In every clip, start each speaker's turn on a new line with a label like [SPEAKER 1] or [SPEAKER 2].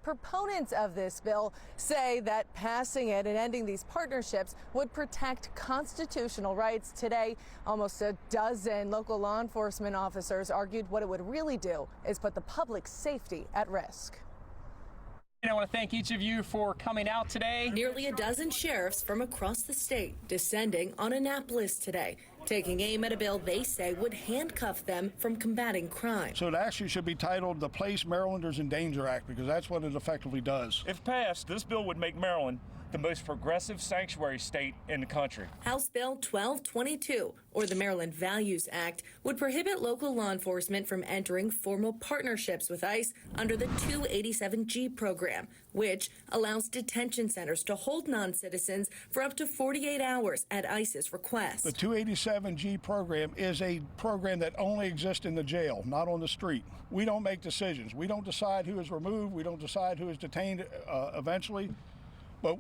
[SPEAKER 1] Proponents of this bill say that passing it and ending these partnerships would protect constitutional rights. Today, almost a dozen local law enforcement officers argued what it would really do is put the public's safety at risk.
[SPEAKER 2] I want to thank each of you for coming out today.
[SPEAKER 3] Nearly a dozen sheriffs from across the state descending on Annapolis today, taking aim at a bill they say would handcuff them from combating crime.
[SPEAKER 4] So it actually should be titled the Place Marylanders in Danger Act, because that's what it effectively does.
[SPEAKER 5] If passed, this bill would make Maryland the most progressive sanctuary state in the country.
[SPEAKER 3] House Bill 1222, or the Maryland Values Act, would prohibit local law enforcement from entering formal partnerships with ICE under the 287G program, which allows detention centers to hold non-citizens for up to 48 hours at ICE's request.
[SPEAKER 4] The 287G program is a program that only exists in the jail, not on the street. We don't make decisions. We don't decide who is removed. We don't decide who is detained eventually. But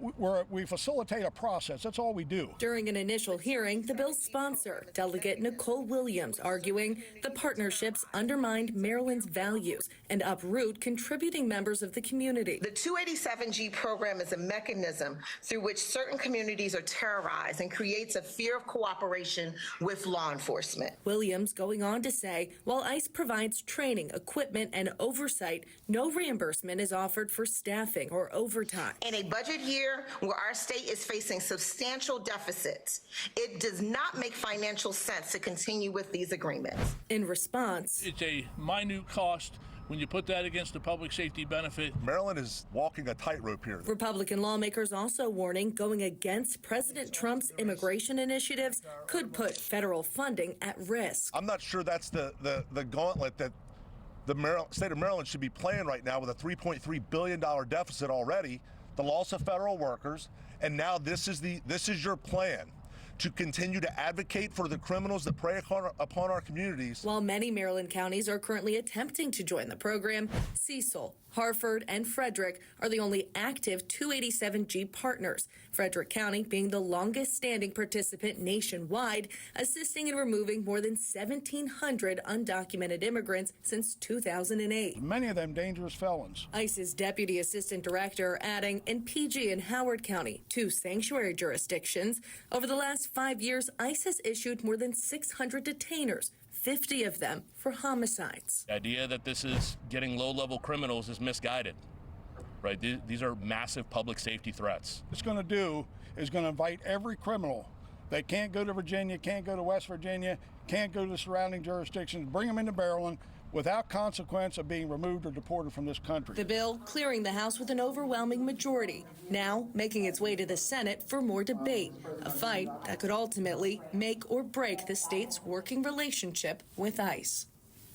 [SPEAKER 4] we facilitate a process. That's all we do.
[SPEAKER 3] During an initial hearing, the bill's sponsor, Delegate Nicole Williams, arguing the partnerships undermined Maryland's values and uproot contributing members of the community.
[SPEAKER 6] The 287G program is a mechanism through which certain communities are terrorized and creates a fear of cooperation with law enforcement.
[SPEAKER 3] Williams going on to say, while ICE provides training, equipment, and oversight, no reimbursement is offered for staffing or overtime.
[SPEAKER 6] In a budget year where our state is facing substantial deficits, it does not make financial sense to continue with these agreements.
[SPEAKER 3] In response,
[SPEAKER 7] it's a minute cost when you put that against the public safety benefit.
[SPEAKER 8] Maryland is walking a tightrope here.
[SPEAKER 3] Republican lawmakers also warning going against President Trump's immigration initiatives could put federal funding at risk.
[SPEAKER 8] I'm not sure that's the gauntlet that the state of Maryland should be playing right now with a $3.3 billion deficit already, the loss of federal workers, and now this is your plan to continue to advocate for the criminals that prey upon our communities.
[SPEAKER 3] While many Maryland counties are currently attempting to join the program, Cecil, Harford, and Frederick are the only active 287G partners, Frederick County being the longest standing participant nationwide, assisting in removing more than 1,700 undocumented immigrants since 2008.
[SPEAKER 4] Many of them dangerous felons.
[SPEAKER 3] ICE's deputy assistant director adding in PG and Howard County, two sanctuary jurisdictions, over the last 5 years, ICE has issued more than 600 detainers, 50 of them for homicides.
[SPEAKER 7] The idea that this is getting low-level criminals is misguided, right? These are massive public safety threats.
[SPEAKER 4] What it's going to do is going to invite every criminal that can't go to Virginia, can't go to West Virginia, can't go to the surrounding jurisdictions, bring them into Maryland without consequence of being removed or deported from this country.
[SPEAKER 3] The bill clearing the House with an overwhelming majority, now making its way to the Senate for more debate, a fight that could ultimately make or break the state's working relationship with ICE.